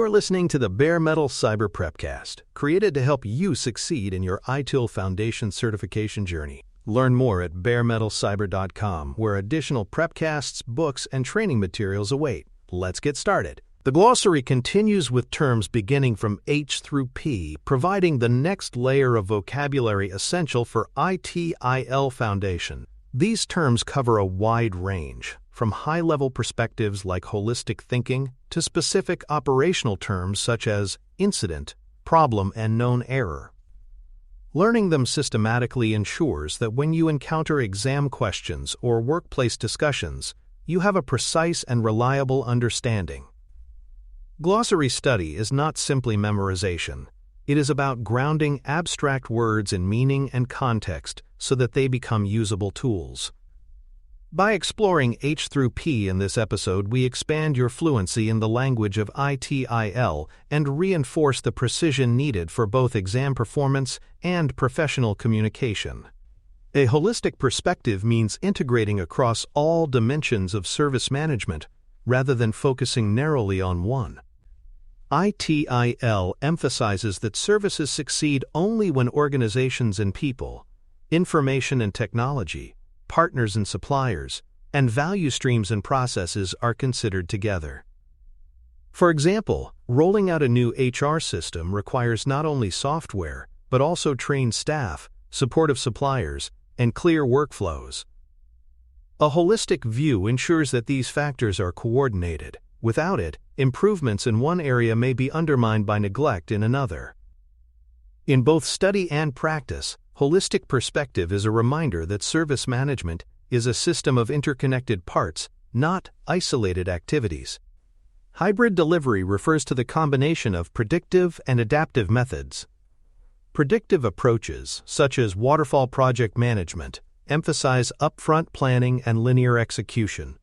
You're listening to the Bare Metal Cyber Prepcast, created to help you succeed in your ITIL Foundation certification journey. Learn more at baremetalcyber.com, where additional prepcasts, books, and training materials await. Let's get started. The glossary continues with terms beginning from H through P, providing the next layer of vocabulary essential for ITIL Foundation. These terms cover a wide range, from high-level perspectives like holistic thinking to specific operational terms such as incident, problem, and known error. Learning them systematically ensures that when you encounter exam questions or workplace discussions, you have a precise and reliable understanding. Glossary study is not simply memorization. It is about grounding abstract words in meaning and context so that they become usable tools. By exploring H through P in this episode, we expand your fluency in the language of ITIL and reinforce the precision needed for both exam performance and professional communication. A holistic perspective means integrating across all dimensions of service management rather than focusing narrowly on one. ITIL emphasizes that services succeed only when organizations and people, information and technology, partners and suppliers, and value streams and processes are considered together. For example, rolling out a new HR system requires not only software, but also trained staff, supportive suppliers, and clear workflows. A holistic view ensures that these factors are coordinated. Without it, improvements in one area may be undermined by neglect in another. In both study and practice, holistic perspective is a reminder that service management is a system of interconnected parts, not isolated activities. Hybrid delivery refers to the combination of predictive and adaptive methods. Predictive approaches, such as waterfall project management, emphasize upfront planning and linear execution.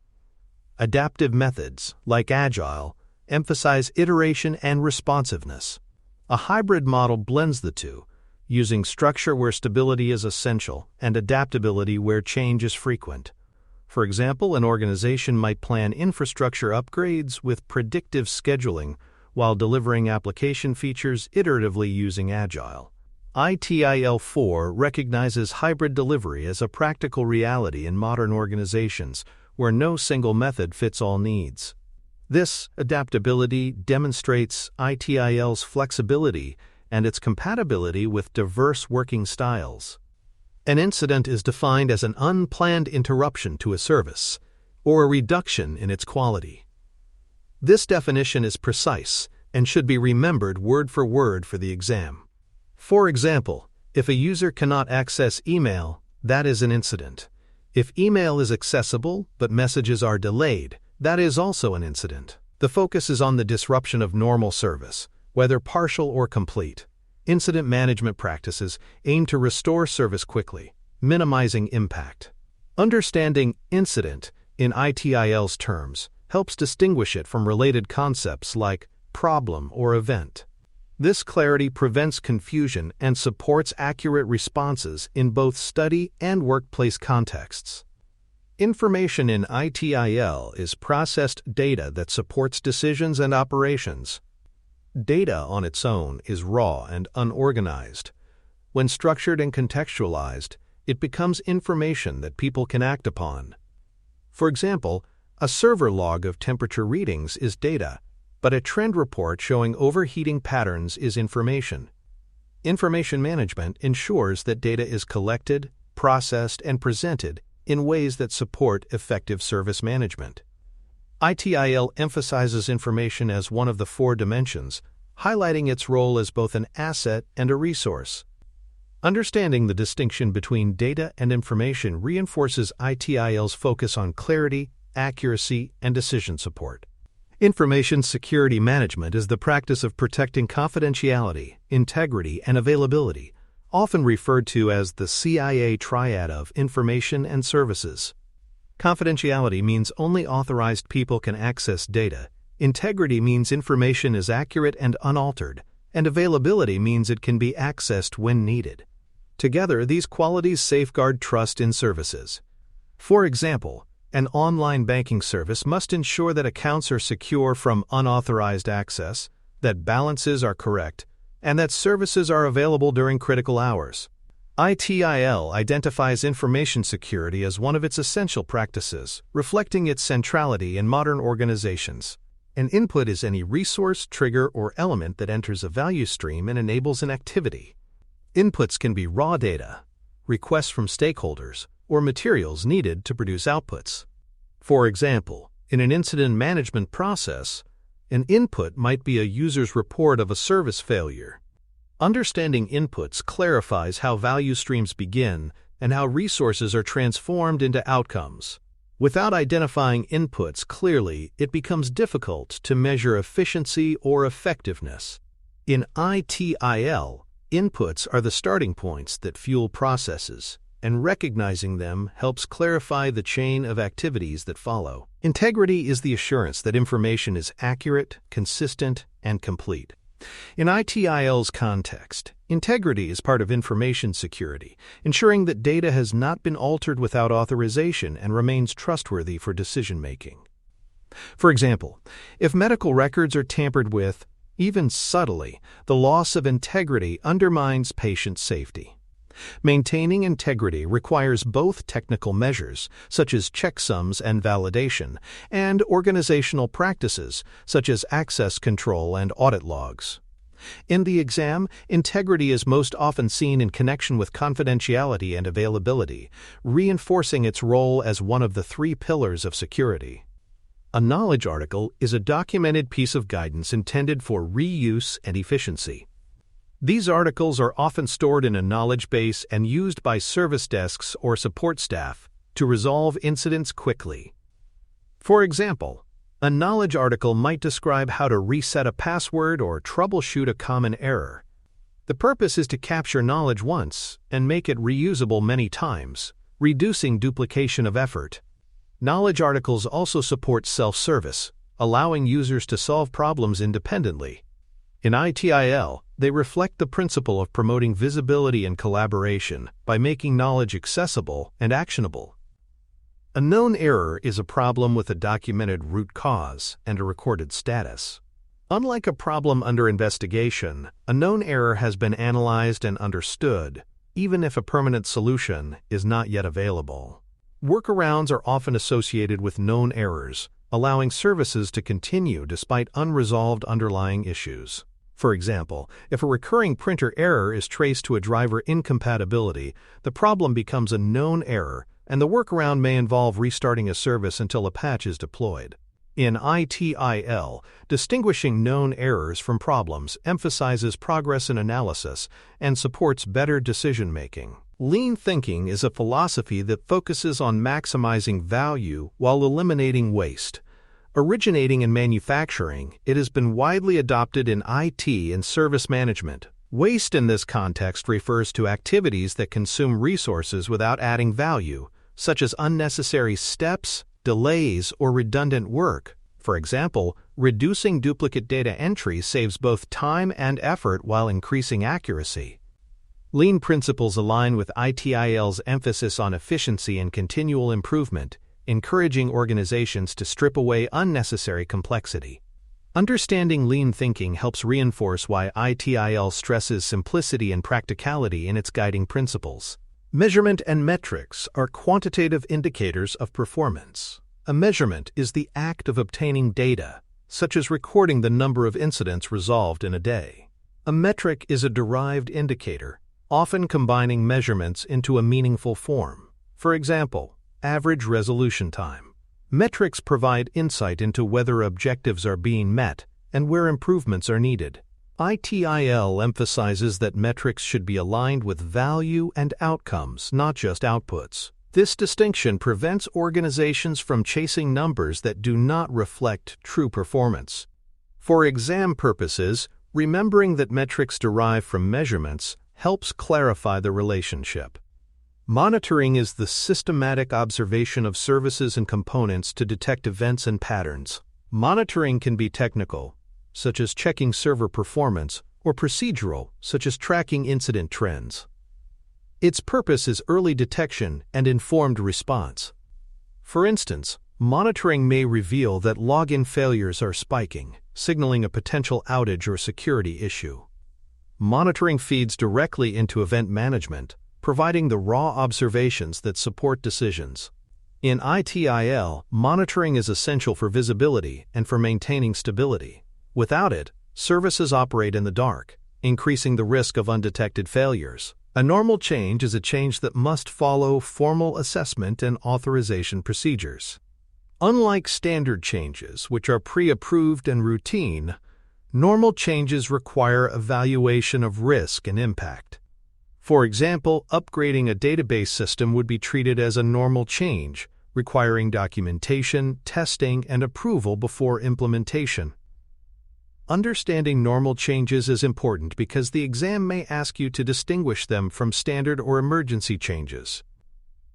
Adaptive methods, like Agile, emphasize iteration and responsiveness. A hybrid model blends the two, using structure where stability is essential and adaptability where change is frequent. For example, an organization might plan infrastructure upgrades with predictive scheduling while delivering application features iteratively using Agile. ITIL 4 recognizes hybrid delivery as a practical reality in modern organizations where no single method fits all needs. This adaptability demonstrates ITIL's flexibility and its compatibility with diverse working styles. An incident is defined as an unplanned interruption to a service, or a reduction in its quality. This definition is precise and should be remembered word for the exam. For example, if a user cannot access email, that is an incident. If email is accessible but messages are delayed, that is also an incident. The focus is on the disruption of normal service, whether partial or complete. Incident management practices aim to restore service quickly, minimizing impact. Understanding incident in ITIL's terms helps distinguish it from related concepts like problem or event. This clarity prevents confusion and supports accurate responses in both study and workplace contexts. Information in ITIL is processed data that supports decisions and operations. Data on its own is raw and unorganized. When structured and contextualized, it becomes information that people can act upon. For example, a server log of temperature readings is data, but a trend report showing overheating patterns is information. Information management ensures that data is collected, processed, and presented in ways that support effective service management. ITIL emphasizes information as one of the four dimensions, highlighting its role as both an asset and a resource. Understanding the distinction between data and information reinforces ITIL's focus on clarity, accuracy, and decision support. Information security management is the practice of protecting confidentiality, integrity, and availability, often referred to as the CIA triad of information and services. Confidentiality means only authorized people can access data, integrity means information is accurate and unaltered, and availability means it can be accessed when needed. Together, these qualities safeguard trust in services. For example, an online banking service must ensure that accounts are secure from unauthorized access, that balances are correct, and that services are available during critical hours. ITIL identifies information security as one of its essential practices, reflecting its centrality in modern organizations. An input is any resource, trigger, or element that enters a value stream and enables an activity. Inputs can be raw data, requests from stakeholders, or materials needed to produce outputs. For example, in an incident management process, an input might be a user's report of a service failure. Understanding inputs clarifies how value streams begin and how resources are transformed into outcomes. Without identifying inputs clearly, it becomes difficult to measure efficiency or effectiveness. In ITIL, inputs are the starting points that fuel processes, and recognizing them helps clarify the chain of activities that follow. Integrity is the assurance that information is accurate, consistent, and complete. In ITIL's context, integrity is part of information security, ensuring that data has not been altered without authorization and remains trustworthy for decision-making. For example, if medical records are tampered with, even subtly, the loss of integrity undermines patient safety. Maintaining integrity requires both technical measures, such as checksums and validation, and organizational practices, such as access control and audit logs. In the exam, integrity is most often seen in connection with confidentiality and availability, reinforcing its role as one of the 3 pillars of security. A knowledge article is a documented piece of guidance intended for reuse and efficiency. These articles are often stored in a knowledge base and used by service desks or support staff to resolve incidents quickly. For example, a knowledge article might describe how to reset a password or troubleshoot a common error. The purpose is to capture knowledge once and make it reusable many times, reducing duplication of effort. Knowledge articles also support self-service, allowing users to solve problems independently. In ITIL, they reflect the principle of promoting visibility and collaboration by making knowledge accessible and actionable. A known error is a problem with a documented root cause and a recorded status. Unlike a problem under investigation, a known error has been analyzed and understood, even if a permanent solution is not yet available. Workarounds are often associated with known errors, allowing services to continue despite unresolved underlying issues. For example, if a recurring printer error is traced to a driver incompatibility, the problem becomes a known error, and the workaround may involve restarting a service until a patch is deployed. In ITIL, distinguishing known errors from problems emphasizes progress in analysis and supports better decision-making. Lean thinking is a philosophy that focuses on maximizing value while eliminating waste. Originating in manufacturing, it has been widely adopted in IT and service management. Waste in this context refers to activities that consume resources without adding value, such as unnecessary steps, delays, or redundant work. For example, reducing duplicate data entry saves both time and effort while increasing accuracy. Lean principles align with ITIL's emphasis on efficiency and continual improvement, encouraging organizations to strip away unnecessary complexity. Understanding lean thinking helps reinforce why ITIL stresses simplicity and practicality in its guiding principles. Measurement and metrics are quantitative indicators of performance. A measurement is the act of obtaining data, such as recording the number of incidents resolved in a day. A metric is a derived indicator, often combining measurements into a meaningful form. For example, average resolution time. Metrics provide insight into whether objectives are being met and where improvements are needed. ITIL emphasizes that metrics should be aligned with value and outcomes, not just outputs. This distinction prevents organizations from chasing numbers that do not reflect true performance. For exam purposes, remembering that metrics derive from measurements helps clarify the relationship. Monitoring is the systematic observation of services and components to detect events and patterns. Monitoring can be technical, such as checking server performance, or procedural, such as tracking incident trends. Its purpose is early detection and informed response. For instance, monitoring may reveal that login failures are spiking, signaling a potential outage or security issue. Monitoring feeds directly into event management, providing the raw observations that support decisions. In ITIL, monitoring is essential for visibility and for maintaining stability. Without it, services operate in the dark, increasing the risk of undetected failures. A normal change is a change that must follow formal assessment and authorization procedures. Unlike standard changes, which are pre-approved and routine, normal changes require evaluation of risk and impact. For example, upgrading a database system would be treated as a normal change, requiring documentation, testing, and approval before implementation. Understanding normal changes is important because the exam may ask you to distinguish them from standard or emergency changes.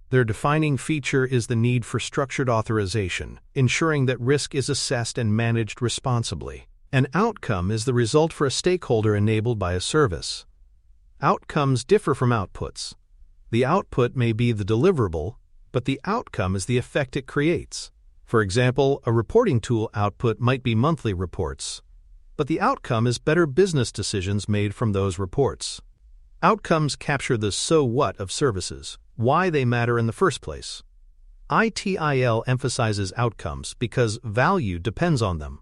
Their defining feature is the need for structured authorization, ensuring that risk is assessed and managed responsibly. An outcome is the result for a stakeholder enabled by a service. Outcomes differ from outputs. The output may be the deliverable, but the outcome is the effect it creates. For example, a reporting tool output might be monthly reports, but the outcome is better business decisions made from those reports. Outcomes capture the so what of services, why they matter in the first place. ITIL emphasizes outcomes because value depends on them.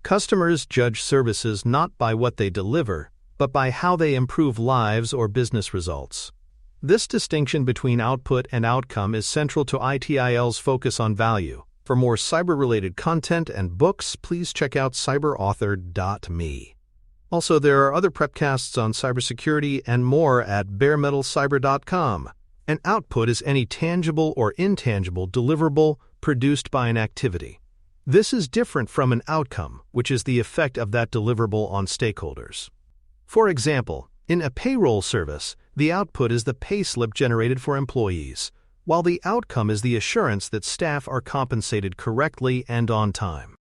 Customers judge services not by what they deliver, but by how they improve lives or business results. This distinction between output and outcome is central to ITIL's focus on value. For more cyber-related content and books, please check out cyberauthor.me. Also, there are other prepcasts on cybersecurity and more at baremetalcyber.com. An output is any tangible or intangible deliverable produced by an activity. This is different from an outcome, which is the effect of that deliverable on stakeholders. For example, in a payroll service, the output is the payslip generated for employees, while the outcome is the assurance that staff are compensated correctly and on time.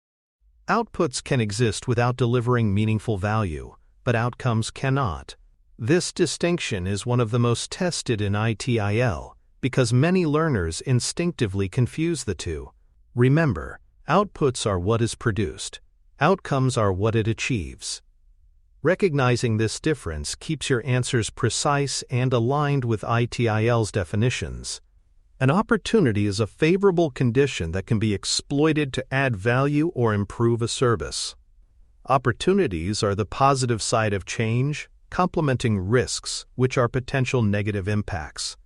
Outputs can exist without delivering meaningful value, but outcomes cannot. This distinction is one of the most tested in ITIL because many learners instinctively confuse the two. Remember, outputs are what is produced. Outcomes are what it achieves. Recognizing this difference keeps your answers precise and aligned with ITIL's definitions. An opportunity is a favorable condition that can be exploited to add value or improve a service. Opportunities are the positive side of change, complementing risks, which are potential negative impacts.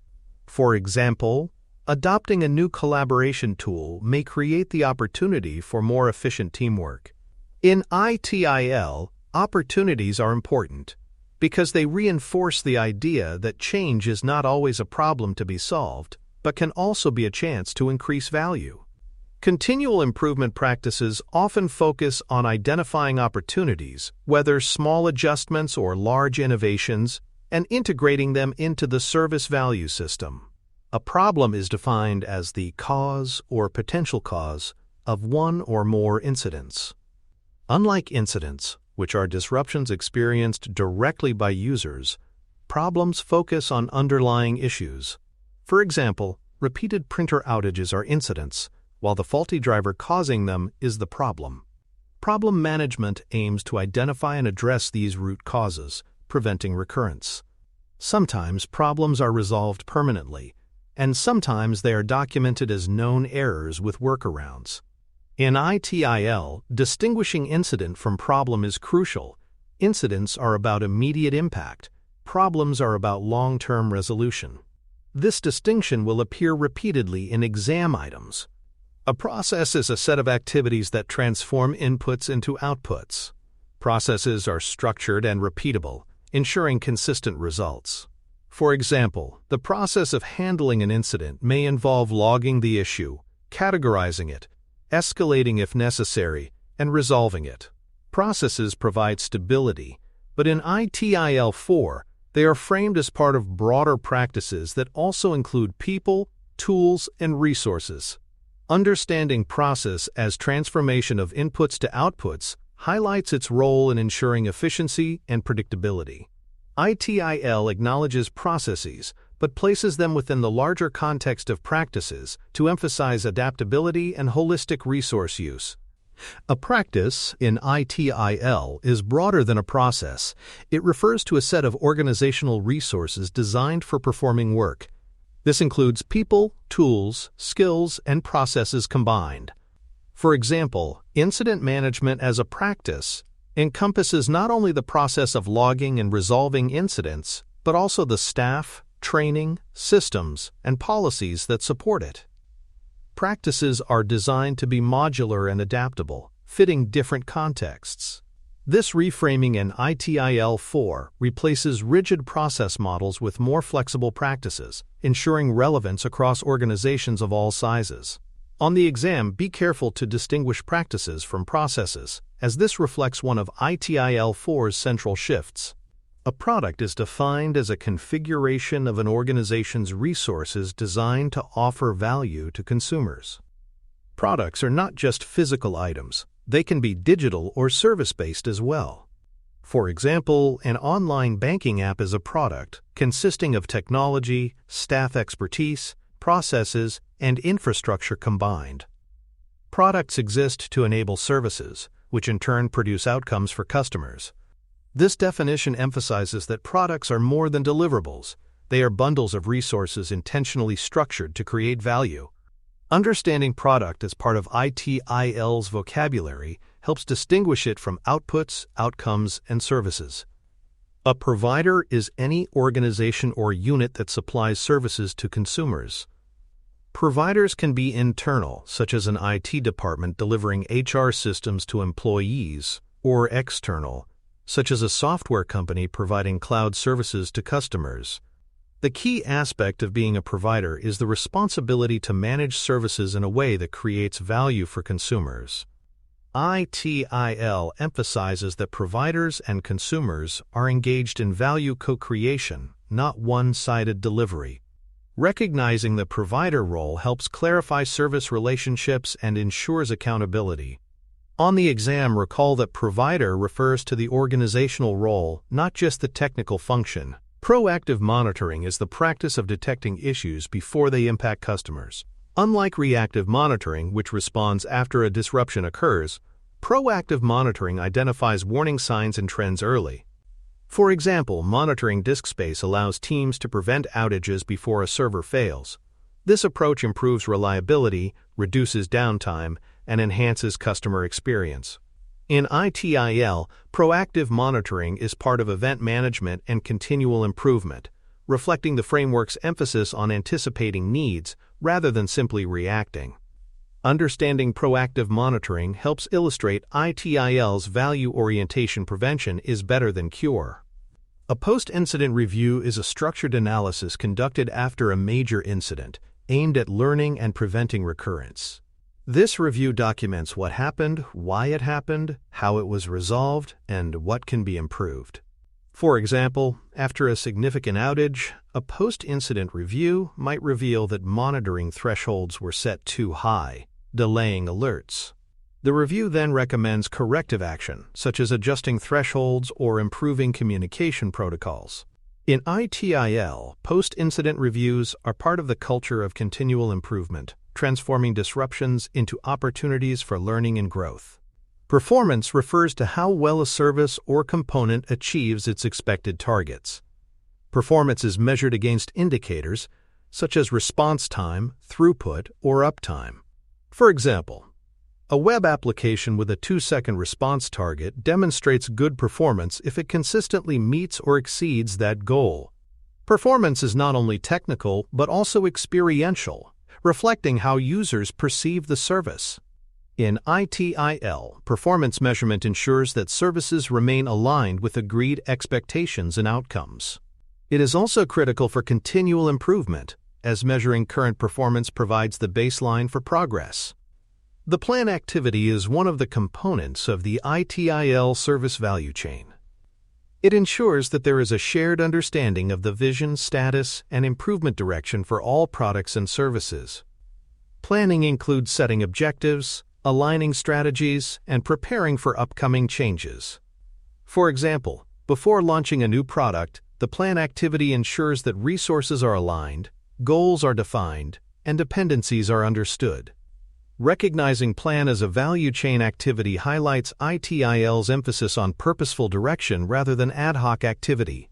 For example, adopting a new collaboration tool may create the opportunity for more efficient teamwork. In ITIL, opportunities are important because they reinforce the idea that change is not always a problem to be solved, but can also be a chance to increase value. Continual improvement practices often focus on identifying opportunities, whether small adjustments or large innovations, and integrating them into the service value system. A problem is defined as the cause or potential cause of one or more incidents. Unlike incidents, which are disruptions experienced directly by users, problems focus on underlying issues. For example, repeated printer outages are incidents, while the faulty driver causing them is the problem. Problem management aims to identify and address these root causes, preventing recurrence. Sometimes problems are resolved permanently, and sometimes they are documented as known errors with workarounds. In ITIL, distinguishing incident from problem is crucial. Incidents are about immediate impact. Problems are about long-term resolution. This distinction will appear repeatedly in exam items. A process is a set of activities that transform inputs into outputs. Processes are structured and repeatable, ensuring consistent results. For example, the process of handling an incident may involve logging the issue, categorizing it, escalating if necessary, and resolving it. Processes provide stability, but in ITIL 4, they are framed as part of broader practices that also include people, tools, and resources. Understanding process as transformation of inputs to outputs highlights its role in ensuring efficiency and predictability. ITIL acknowledges processes, but places them within the larger context of practices to emphasize adaptability and holistic resource use. A practice, in ITIL, is broader than a process. It refers to a set of organizational resources designed for performing work. This includes people, tools, skills, and processes combined. For example, incident management as a practice encompasses not only the process of logging and resolving incidents, but also the staff, training, systems, and policies that support it. Practices are designed to be modular and adaptable, fitting different contexts. This reframing in ITIL-4 replaces rigid process models with more flexible practices, ensuring relevance across organizations of all sizes. On the exam, be careful to distinguish practices from processes, as this reflects one of ITIL-4's central shifts. A product is defined as a configuration of an organization's resources designed to offer value to consumers. Products are not just physical items, they can be digital or service-based as well. For example, an online banking app is a product consisting of technology, staff expertise, processes, and infrastructure combined. Products exist to enable services, which in turn produce outcomes for customers. This definition emphasizes that products are more than deliverables. They are bundles of resources intentionally structured to create value. Understanding product as part of ITIL's vocabulary helps distinguish it from outputs, outcomes, and services. A provider is any organization or unit that supplies services to consumers. Providers can be internal, such as an IT department delivering HR systems to employees, or external, such as a software company providing cloud services to customers. The key aspect of being a provider is the responsibility to manage services in a way that creates value for consumers. ITIL emphasizes that providers and consumers are engaged in value co-creation, not one-sided delivery. Recognizing the provider role helps clarify service relationships and ensures accountability. On the exam, recall that provider refers to the organizational role, not just the technical function. Proactive monitoring is the practice of detecting issues before they impact customers. Unlike reactive monitoring, which responds after a disruption occurs, proactive monitoring identifies warning signs and trends early. For example, monitoring disk space allows teams to prevent outages before a server fails. This approach improves reliability, reduces downtime, and enhances customer experience. In ITIL, proactive monitoring is part of event management and continual improvement, reflecting the framework's emphasis on anticipating needs rather than simply reacting. Understanding proactive monitoring helps illustrate ITIL's value orientation. Prevention is better than cure. A post-incident review is a structured analysis conducted after a major incident, aimed at learning and preventing recurrence. This review documents what happened, why it happened, how it was resolved, and what can be improved. For example, after a significant outage, a post-incident review might reveal that monitoring thresholds were set too high, delaying alerts. The review then recommends corrective action, such as adjusting thresholds or improving communication protocols. In ITIL, post-incident reviews are part of the culture of continual improvement, transforming disruptions into opportunities for learning and growth. Performance refers to how well a service or component achieves its expected targets. Performance is measured against indicators such as response time, throughput, or uptime. For example, a web application with a 2-second response target demonstrates good performance if it consistently meets or exceeds that goal. Performance is not only technical but also experiential, reflecting how users perceive the service. In ITIL, performance measurement ensures that services remain aligned with agreed expectations and outcomes. It is also critical for continual improvement, as measuring current performance provides the baseline for progress. The plan activity is one of the components of the ITIL service value chain. It ensures that there is a shared understanding of the vision, status, and improvement direction for all products and services. Planning includes setting objectives, aligning strategies, and preparing for upcoming changes. For example, before launching a new product, the plan activity ensures that resources are aligned, goals are defined, and dependencies are understood. Recognizing plan as a value chain activity highlights ITIL's emphasis on purposeful direction rather than ad hoc activity.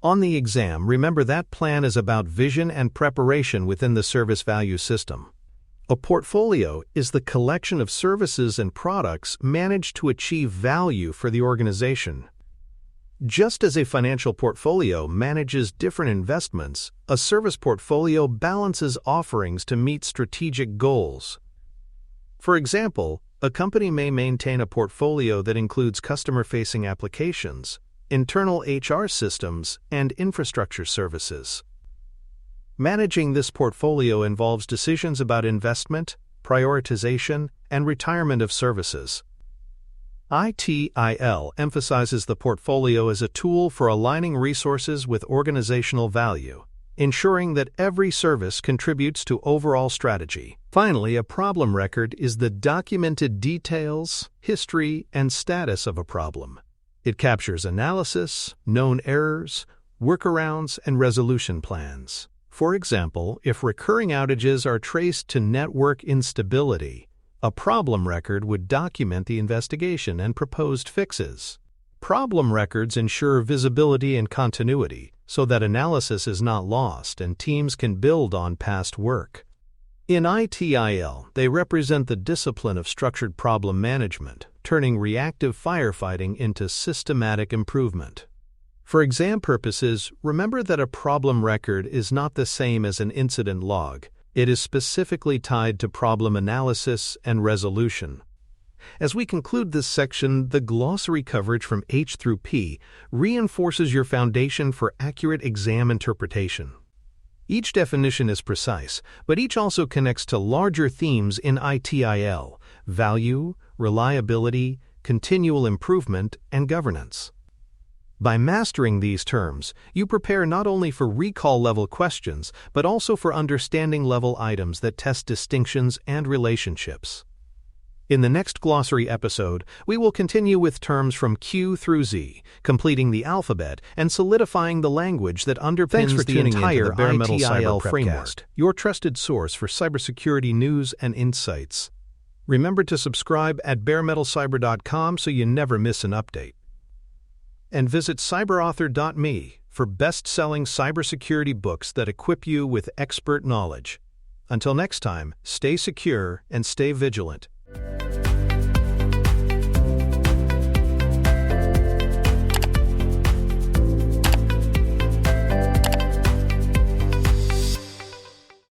On the exam, remember that plan is about vision and preparation within the service value system. A portfolio is the collection of services and products managed to achieve value for the organization. Just as a financial portfolio manages different investments, a service portfolio balances offerings to meet strategic goals. For example, a company may maintain a portfolio that includes customer-facing applications, internal HR systems, and infrastructure services. Managing this portfolio involves decisions about investment, prioritization, and retirement of services. ITIL emphasizes the portfolio as a tool for aligning resources with organizational value, ensuring that every service contributes to overall strategy. Finally, a problem record is the documented details, history, and status of a problem. It captures analysis, known errors, workarounds, and resolution plans. For example, if recurring outages are traced to network instability, a problem record would document the investigation and proposed fixes. Problem records ensure visibility and continuity so that analysis is not lost and teams can build on past work. In ITIL, they represent the discipline of structured problem management, turning reactive firefighting into systematic improvement. For exam purposes, remember that a problem record is not the same as an incident log. It is specifically tied to problem analysis and resolution. As we conclude this section, the glossary coverage from H through P reinforces your foundation for accurate exam interpretation. Each definition is precise, but each also connects to larger themes in ITIL: value, reliability, continual improvement, and governance. By mastering these terms, you prepare not only for recall-level questions, but also for understanding-level items that test distinctions and relationships. In the next glossary episode, we will continue with terms from Q through Z, completing the alphabet and solidifying the language that underpins the entire Bare Metal Cyber framework, your trusted source for cybersecurity news and insights. Remember to subscribe at baremetalcyber.com so you never miss an update. And visit cyberauthor.me for best-selling cybersecurity books that equip you with expert knowledge. Until next time, stay secure and stay vigilant.